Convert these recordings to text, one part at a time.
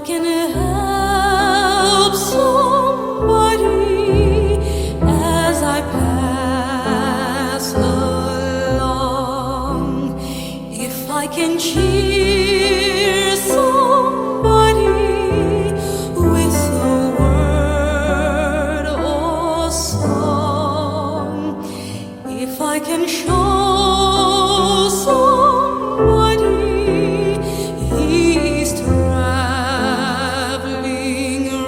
can help somebody as I pass along, if I can cheer somebody with a word or song, if I can show somebody he's traveling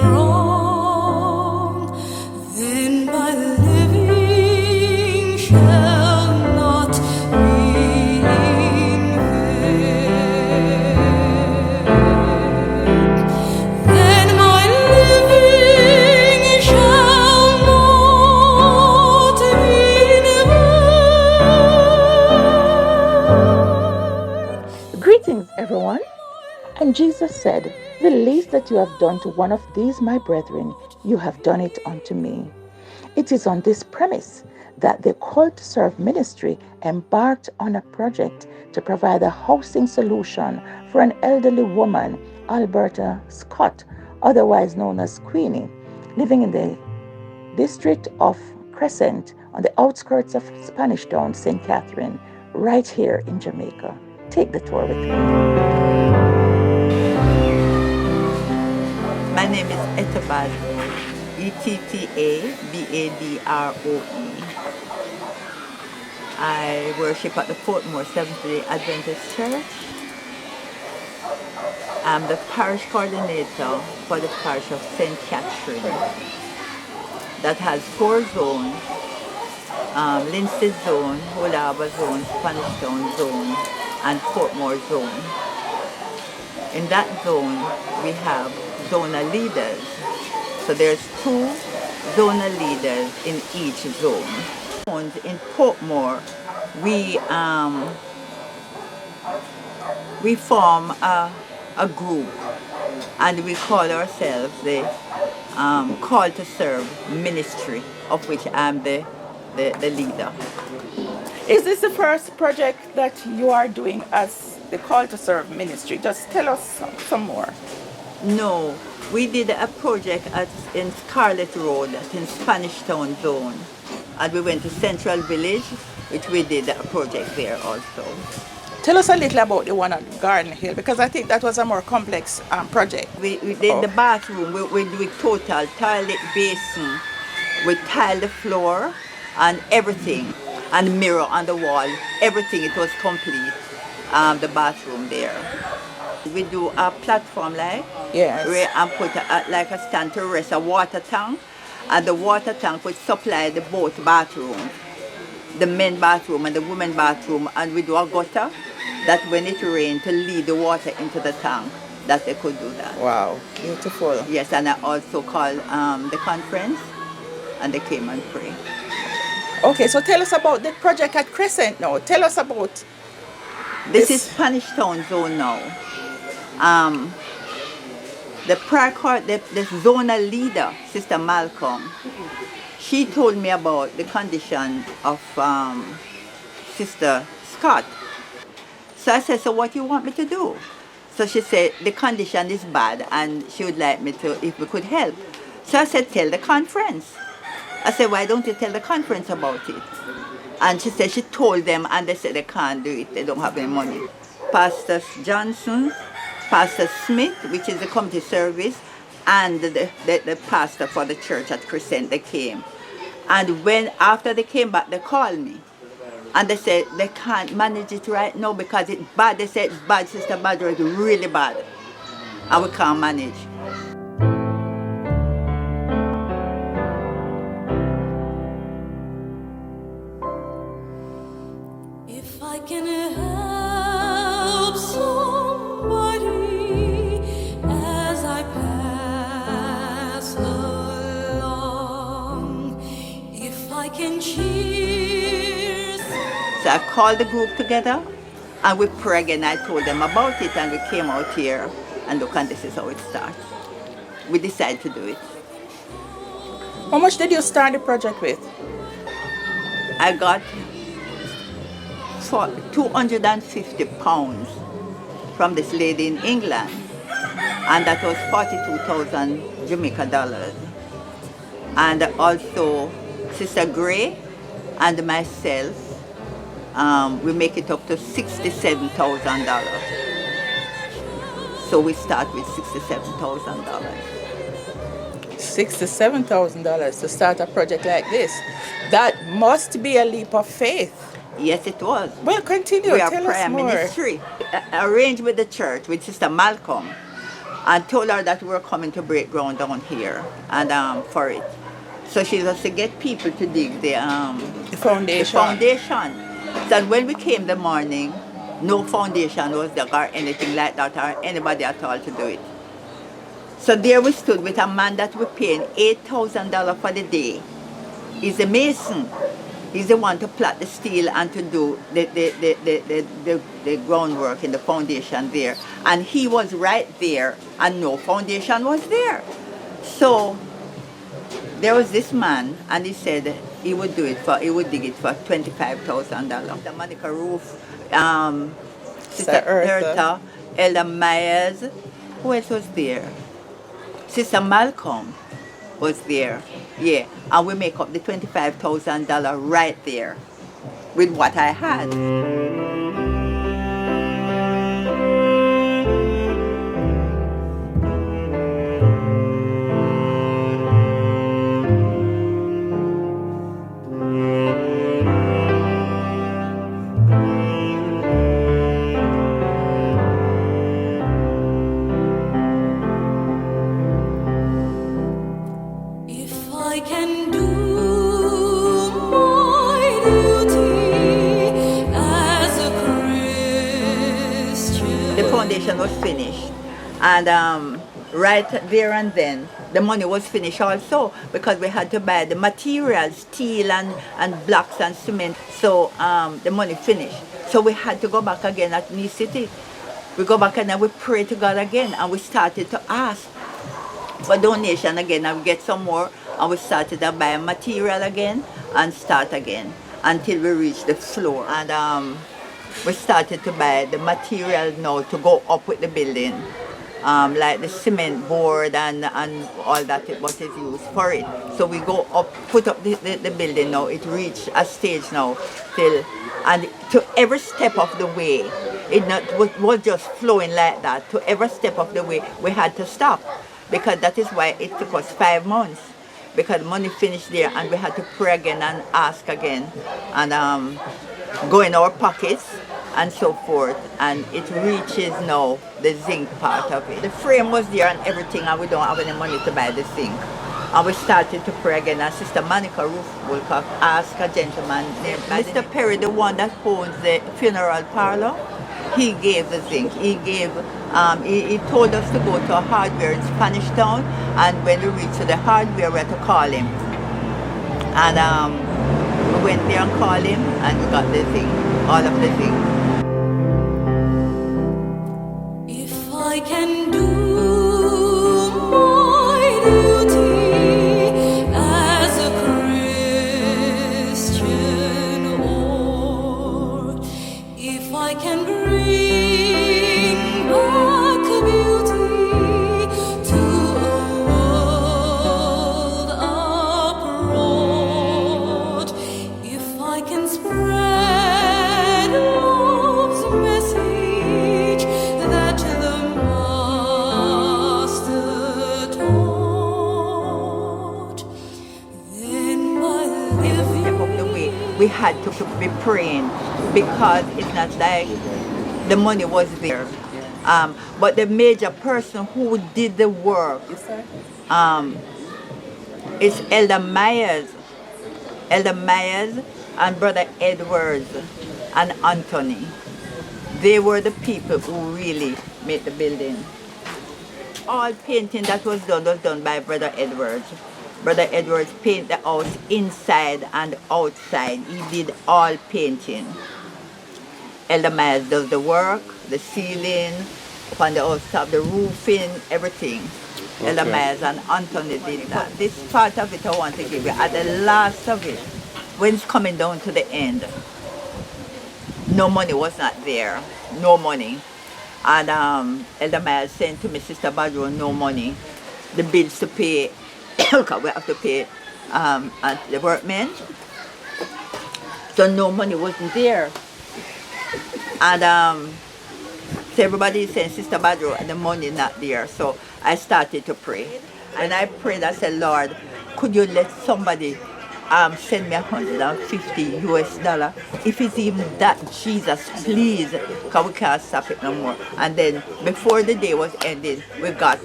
wrong, then my living shall not be in vain. Then my living shall not be in vain. Greetings, everyone. And Jesus said, "The least that you have done to one of these, my brethren, you have done it unto me." It is on this premise that the Call to Serve ministry embarked on a project to provide a housing solution for an elderly woman, Alberta Scott, otherwise known as Queenie, living in the district of Crescent on the outskirts of Spanish Town, St. Catherine, right here in Jamaica. Take the tour with me. My name is Ettebadroe, Ettebadroe. I worship at the Portmore Seventh-day Adventist Church. I'm the parish coordinator for the parish of St. Catherine that has 4 zones, Lindsay Zone, Holaba Zone, Spanish Town Zone, and Portmore Zone. In that zone, we have zonal leaders. So there's 2 zonal leaders in each zone. In Portmore, we form a group, and we call ourselves the Call to Serve Ministry, of which I'm the leader. Is this the first project that you are doing as the Call to Serve ministry? Just tell us some more. No, we did a project in Scarlet Road in Spanish Town Zone, and we went to Central Village, which we did a project there also. Tell us a little about the one at Garden Hill, because I think that was a more complex project. We did the bathroom. We do total toilet, basin. We tile the floor and everything, and mirror on the wall. Everything, it was complete. The bathroom there. We do a platform Yes. and put like a stand to rest, a water tank, and the water tank would supply the both bathrooms, the men bathroom and the women bathroom, and we do a gutter that when it rained to lead the water into the tank, that they could do that. Wow, beautiful. Yes, and I also called the conference, and they came and prayed. Okay, so tell us about the project at Crescent now. Tell us about This is Spanish Town Zone now. The zonal leader, Sister Malcolm, she told me about the condition of Sister Scott. So I said, so what do you want me to do? So she said, the condition is bad and she would like me to, if we could help. So I said, tell the conference. I said, why don't you tell the conference about it? And she said she told them and they said they can't do it, they don't have any money. Pastor Johnson, Pastor Smith, which is the community service, and the pastor for the church at Crescent, they came. And after they came back, they called me. And they said they can't manage it right now because it's bad. They said it's bad, Sister Badger, it's really bad. And we can't manage. If I can help somebody as I pass along, if I can cheer. So I called the group together and we prayed and I told them about it and we came out here and look, and this is how it starts. We decided to do it. How much did you start the project with? I got for £250 from this lady in England. and that was 42,000 Jamaica dollars. And also Sister Gray and myself, we make it up to $67,000. So we start with $67,000. $67,000 to start a project like this. That must be a leap of faith. Yes, it was. Well, continue. We are Tell prayer us more. ministry. Arranged with the church, with Sister Malcolm, and told her that we were coming to break ground down here and for it. So she was to get people to dig the foundation. So when we came the morning, no foundation was there or anything like that or anybody at all to do it. So there we stood with a man that we're paying $8,000 for the day. He's a mason. He's the one to plot the steel and to do the groundwork in the foundation there. And he was right there and no foundation was there. So there was this man and he said he would dig it for $25,000. The Monica Roof, Sister Erta, Elder Myers, who else was there? Sister Malcolm was there, yeah, and we make up the $25,000 right there with what I had. Was finished, and right there and then the money was finished also because we had to buy the materials, steel and blocks and cement. So the money finished, so we had to go back again at New City. We go back and then we pray to God again, and we started to ask for donation again, and we get some more, and we started to buy material again and start again until we reached the floor. And we started to buy the material now to go up with the building, like the cement board and all that what is used for it. So we go up, put up the building now. It reached a stage now till, and to every step of the way, it was just flowing like that. To every step of the way, we had to stop because that is why it took us 5 months, because money finished there and we had to pray again and ask again and go in our pockets and so forth, and it reaches now the zinc part of it. The frame was there and everything, and we don't have any money to buy the zinc. And we started to pray again, and Sister Monica Woolcock asked a gentleman named Mr. Perry, the one that owns the funeral parlor. He gave the zinc. He gave. He told us to go to a hardware in Spanish Town, and when we reached the hardware, we had to call him. And we went there and called him, and we got the zinc, all of the zinc. I can do my duty as a Christian, or if I can bring back beauty to a world abroad, if I can spread love's message that the we had to be praying because it's not like the money was there. But the major person who did the work is Elder Myers and Brother Edwards and Anthony. They were the people who really made the building. All painting that was done by Brother Edwards. Brother Edwards painted the house inside and outside. He did all painting. Elder Myers does the work, the ceiling, upon the outside, the roofing, everything. Okay. Elder Myers and Anthony did that. This part of it I want to give you. At the last of it, when it's coming down to the end, no money was not there. No money. And Elder Miles sent to me, Sister Badro, no money, the bills to pay, because we have to pay at the workmen. So no money wasn't there. And so everybody saying, Sister Badro, the money not there. So I started to pray. And I prayed, I said, Lord, could you let somebody send me $150 if it's even that, Jesus, please, because we can't stop it no more. And then before the day was ending, we got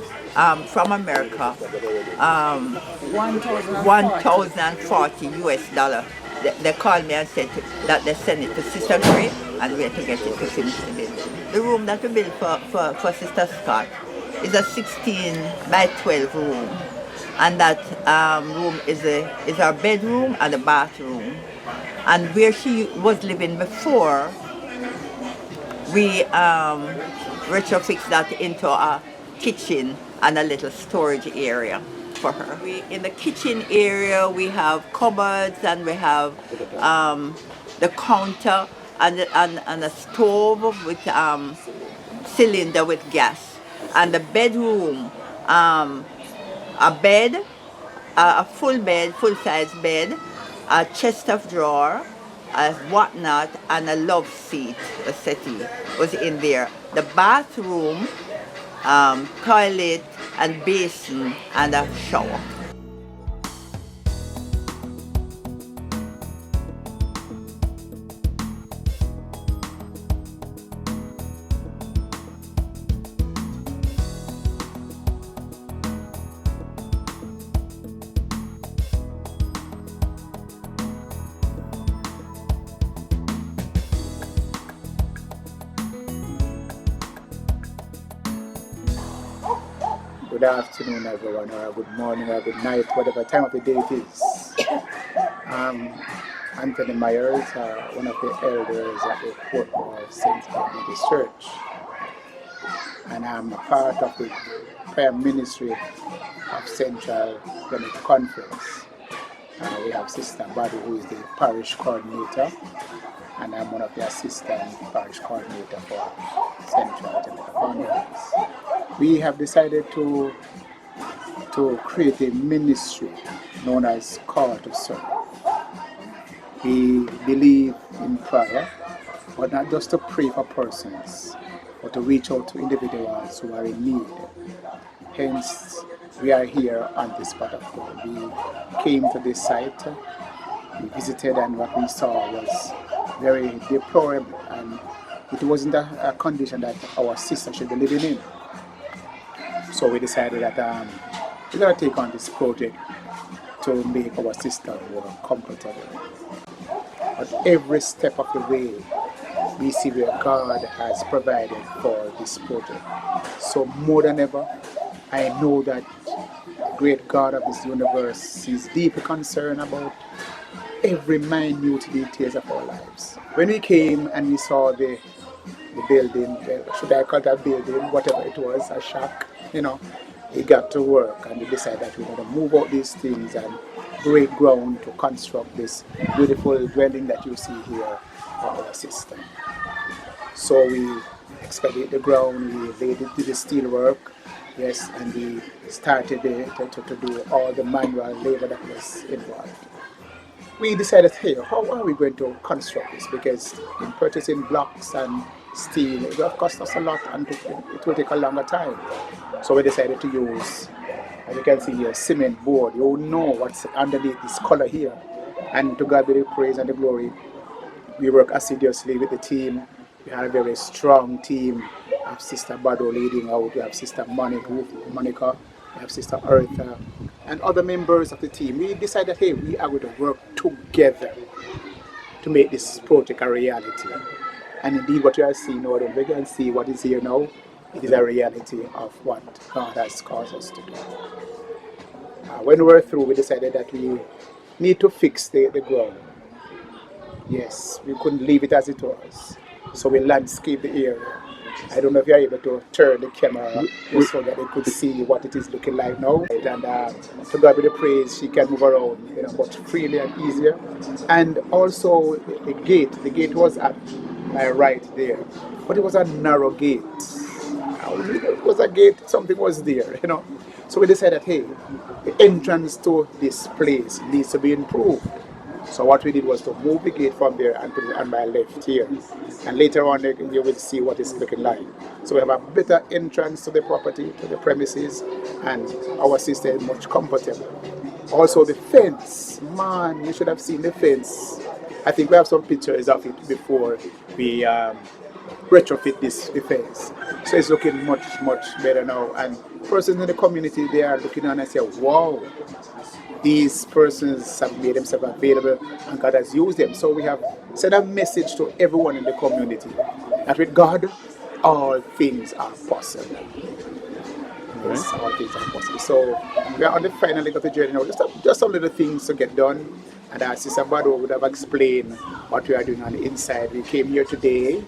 from America 1,040 $. They called me and said that they send it to Sister Gray and we have to get it to finish the building. The room that we built for Sister Scott is a 16 by 12 room. And that room is our bedroom and a bathroom. And where she was living before, we retrofixed that into a kitchen and a little storage area for her. In the kitchen area, we have cupboards and we have the counter and a stove with cylinder with gas. And the bedroom, a bed, a full-size bed, a chest of drawer, a whatnot, and a love seat, a settee, was in there. The bathroom, toilet, and basin, and a shower. Good afternoon, everyone, or good morning, or good night, whatever time of the day it is. Anthony Myers, one of the elders at the Portmore St. Baptist Church, and I'm a part of the prayer ministry of Central Climate Conference. We have Sister Buddy, who is the parish coordinator, and I'm one of the assistant parish coordinator for Central Climate Conference. We have decided to create a ministry known as Call to Serve. We believe in prayer, but not just to pray for persons, but to reach out to individuals who are in need. Hence, we are here on this platform. We came to this site, we visited, and what we saw was very deplorable, and it wasn't a condition that our sister should be living in. So we decided that we're going to take on this project to make our sister more comfortable. At every step of the way, we see where God has provided for this project. So more than ever, I know that the great God of this universe is deeply concerned about every minute details of our lives. When we came and we saw the building, should I call that building, whatever it was, a shack, we got to work and we decided that we're going to move out these things and break ground to construct this beautiful dwelling that you see here for our sister. So we excavated the ground, we laid it to the steel work, yes, and we started to do all the manual labor that was involved. We decided, hey, how are we going to construct this? Because in purchasing blocks and steel, it will cost us a lot and it will take a longer time. So we decided to use, as you can see here, cement board. You know what's underneath this color here. And to God be the praise and the glory. We work assiduously with the team. We have a very strong team. We have Sister Bado leading out. We have Sister Monica. We have Sister Eartha. And other members of the team. We decided, hey, we are going to work together to make this project a reality. And indeed, what you are seeing now, we can see what is here now. It is a reality of what God has caused us to do. When we were through, we decided that we need to fix the ground. Yes, we couldn't leave it as it was. So we landscaped the area. I don't know if you're able to turn the camera so that they could see what it is looking like now. And to God be the praise, she can move around much freely and easier. And also the gate was at my right there. But it was a narrow gate. It was a gate, something was there, you know. So we decided, hey, the entrance to this place needs to be improved. So what we did was to move the gate from there and put it on my left here. And later on you will see what it's looking like. So we have a better entrance to the property, to the premises, and our sister is much comfortable. Also the fence, man, you should have seen the fence. I think we have some pictures of it before we retrofit this fence. So it's looking much better now. And persons in the community, they are looking on and say, wow, these persons have made themselves available and God has used them. So we have sent a message to everyone in the community that with God, all things are possible. Yes, all things are possible. So we are on the final leg of the journey now. Just some little things to get done. And as Sister Bado would have explained what we are doing on the inside. We came here today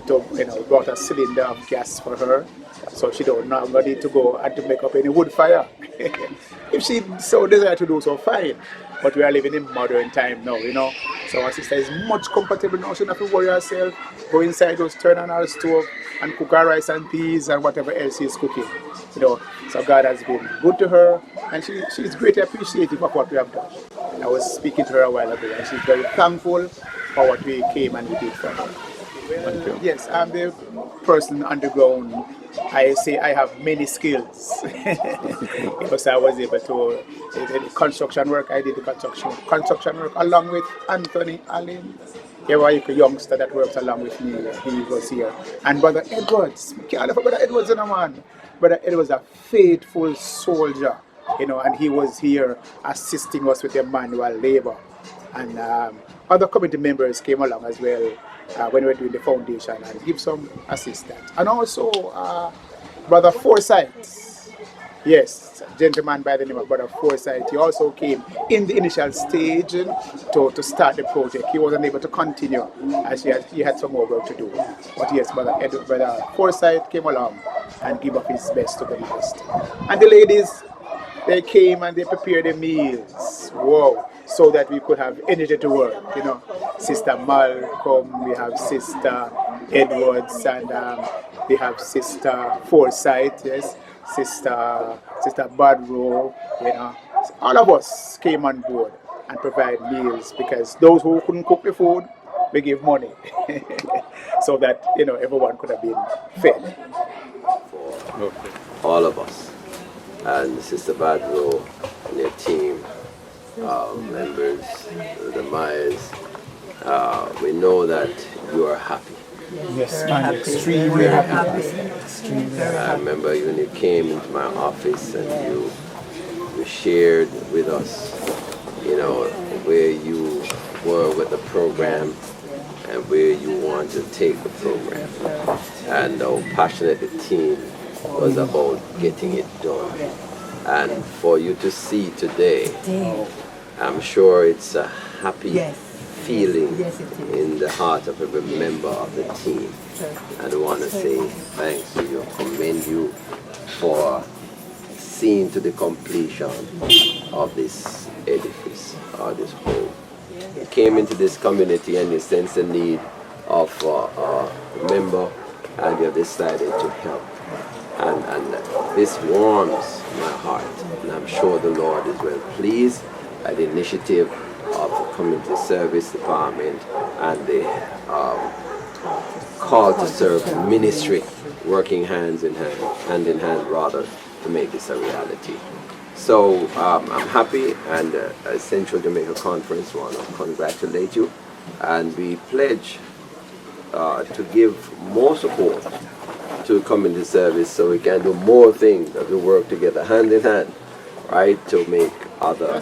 to, brought a cylinder of gas for her, so she don't longer need to go and to make up any wood fire. If she so desire to do so, fine. But we are living in modern time now, So our sister is much comfortable now. She don't have to worry herself. Go inside, just turn on our stove and cook her rice and peas and whatever else she's cooking. So God has been good to her, and she's greatly appreciative of what we have done. I was speaking to her a while ago, and she's very thankful for what we came and we did for her. Yes, I'm the person on the ground. I say I have many skills because I was able to the construction work. I did the construction work along with Anthony Allen. Here was a youngster that works along with me. He was here. And Brother Edwards. Can't forget Brother Edwards, man. Brother Edwards was a faithful soldier, and he was here assisting us with the manual labor. And other committee members came along as well when we were doing the foundation and give some assistance. And also Brother Forsyth. Yes, a gentleman by the name of Brother Forsyth. He also came in the initial stage to start the project. He wasn't able to continue as he had some more work to do. But yes, Brother Forsyth came along and gave up his best to the Master. And the ladies, they came and they prepared the meals. Wow. So that we could have energy to work, Sister Malcolm, we have Sister Edwards, and we have Sister Forsyth, yes, Sister Badrow, all of us came on board and provide meals because those who couldn't cook the food, we gave money so that everyone could have been fed. For all of us, and Sister Badrow and their team. Members, the Myers, we know that you are happy. Yes, I'm extremely happy. I remember when you came into my office and you shared with us, where you were with the program and where you want to take the program, and how passionate the team was about getting it done. And for you to see today, I'm sure it's a happy feeling in the heart of every member of the team. And I want to say thanks to you, commend you for seeing to the completion of this edifice, or this home. You came into this community and you sense the need of a member, and you decided to help. And this warms my heart, and I'm sure the Lord is well pleased by the initiative of the Community Service Department and the Call to Serve Ministry, working hand in hand rather, to make this a reality. So I'm happy, and Central Jamaica Conference want to congratulate you, and we pledge to give more support to community service so we can do more things as we work together hand in hand, right, to make other.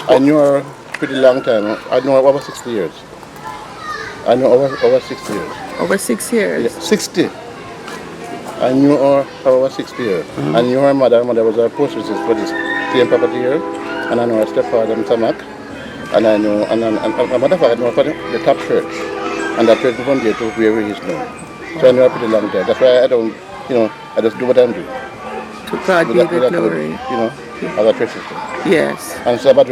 I knew her pretty long time. I know her over 60 years. I know over 60 years. Over 6 years? Yeah, 60. I knew her for over 60 years. I knew her mother. Her mother was a post office for this same property here. And I know her stepfather, Mr. Mac. And I know, and my mother I know her for the top church. And that church from there to where he is now. So I know her pretty long time. That's why I don't, I just do what I'm doing. To God be the glory. As a church system. Yes. And so, but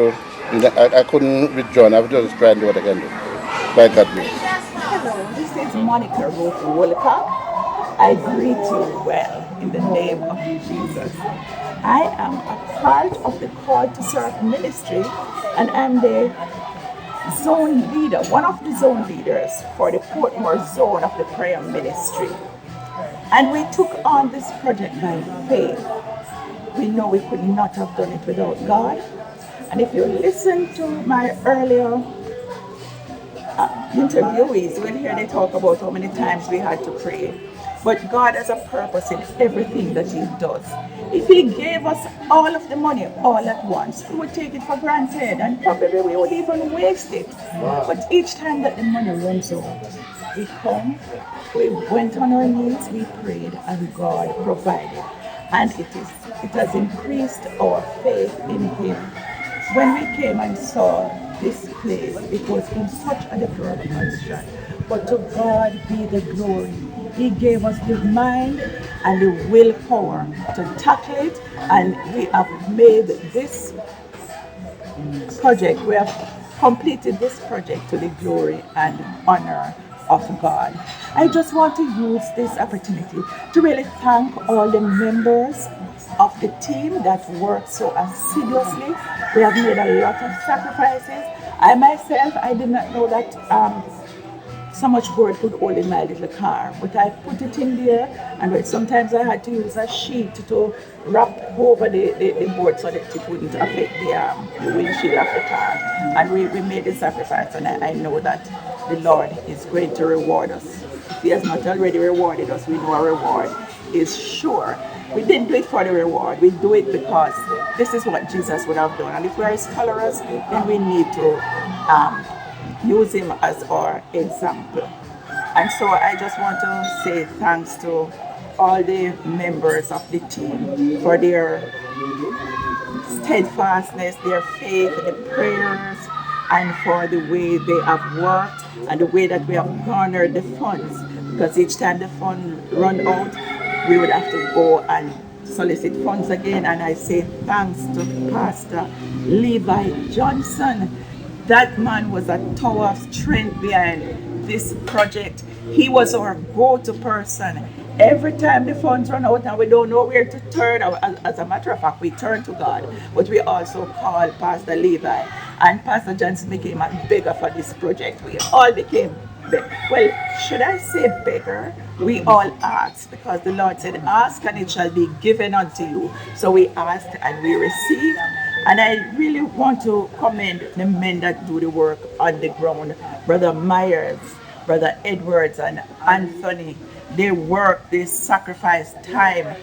I couldn't withdraw. I was just trying to do what I can do. By God grace. Hello, this is Monica Wolcott. I greet you well in the name of Jesus. I am a part of the Call to Serve ministry, and I'm the zone leader, one of the zone leaders for the Portmore zone of the prayer ministry. And we took on this project by faith. We know we could not have done it without God. And if you listen to my earlier interviewees, we'll hear they talk about how many times we had to pray. But God has a purpose in everything that He does. If He gave us all of the money all at once, we would take it for granted and probably we would even waste it. But each time that the money runs out, we come, we went on our knees, we prayed, and God provided. And it has increased our faith in Him. When we came and saw this place, it was in such a deplorable condition. But to God be the glory. He gave us the mind and the willpower to tackle it, and we have made this project, we have completed this project to the glory and honor of God. I just want to use this opportunity to really thank all the members of the team that worked so assiduously. We have made a lot of sacrifices. I myself, I did not know that so much board could hold in my little car, but I put it in there, and sometimes I had to use a sheet to wrap over the board so that it wouldn't affect the windshield of the car. And we made the sacrifice, and I know that the Lord is going to reward us. If He has not already rewarded us, we know our reward is sure. We didn't do it for the reward, we do it because this is what Jesus would have done. And if we are His followers, then we need to use Him as our example. And so I just want to say thanks to all the members of the team for their steadfastness, their faith, the prayers, and for the way they have worked and the way that we have garnered the funds. Because each time the fund run out, we would have to go and solicit funds again. And I say thanks to Pastor Levi Johnson. That man was a tower of strength behind this project. He was our go-to person. Every time the funds run out and we don't know where to turn, as a matter of fact, we turn to God, but we also call Pastor Levi. And Pastor Johnson became a beggar for this project. We all became well, should I say beggar? We all asked because the Lord said, ask and it shall be given unto you. So we asked and we received. And I really want to commend the men that do the work on the ground. Brother Myers, Brother Edwards, and Anthony. They work, they sacrifice time.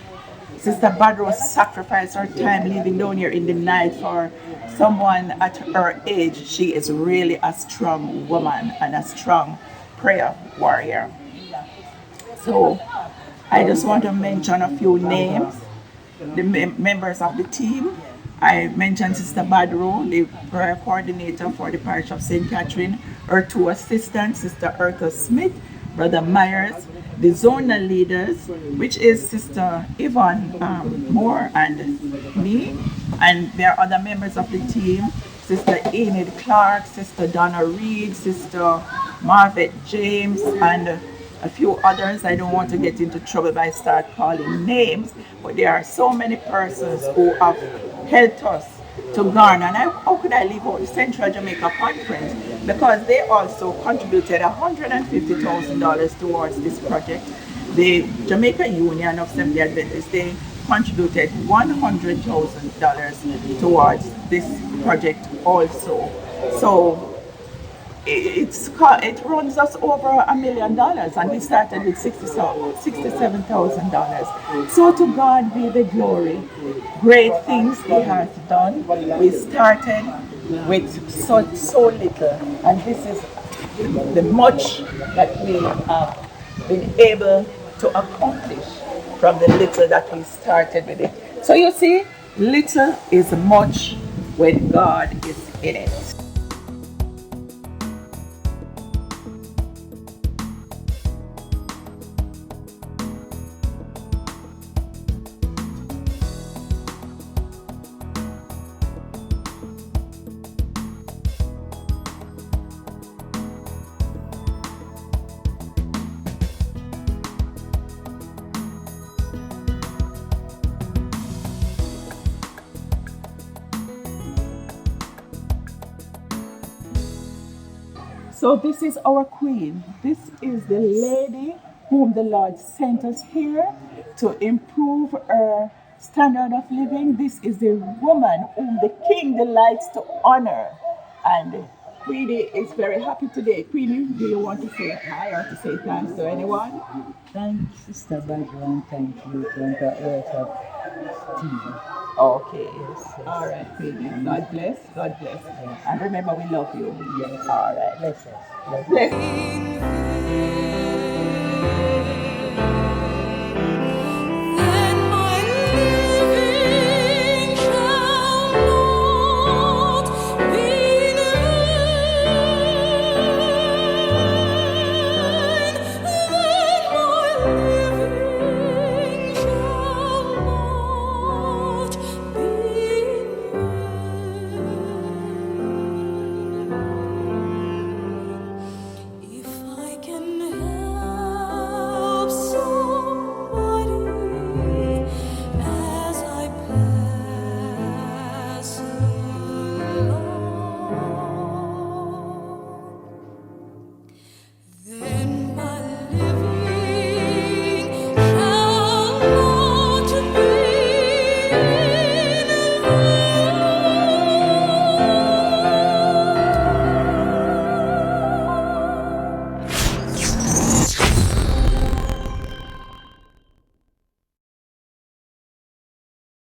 Sister Badro sacrificed her time living down here in the night for someone at her age. She is really a strong woman and a strong prayer warrior. So I just want to mention a few names, the members of the team. I mentioned Sister Badro, the prayer coordinator for the parish of St. Catherine, her two assistants, Sister Eartha Smith, Brother Myers, the zonal leaders, which is Sister Yvonne Moore and me, and there are other members of the team, Sister Enid Clark, Sister Donna Reed, Sister Marvet James, and a few others. I don't want to get into trouble by start calling names, but there are so many persons who have helped us to garner. And how could I leave out the Central Jamaica Conference? Because they also contributed $150,000 towards this project. The Jamaica Union of Seventh-day Adventists, they contributed $100,000 towards this project also. So it runs us over $1 million, and we started with $67,000. So to God be the glory. Great things He has done. We started with so little, and this is the much that we have been able to accomplish from the little that we started with it. So you see, little is much when God is in it. So this is our queen. This is the lady whom the Lord sent us here to improve her standard of living. This is the woman whom the king delights to honor. And Queenie is very happy today. Queenie, do you want to say hi or to say thanks to anyone? Thanks, Sister Barbara, and thank you to the Alberta team. Okay. Yes, yes. All right, Queenie. God bless. God bless. Yes. And remember, we love you. Yes. All right. Bless us. Bless us. Bless. in vain.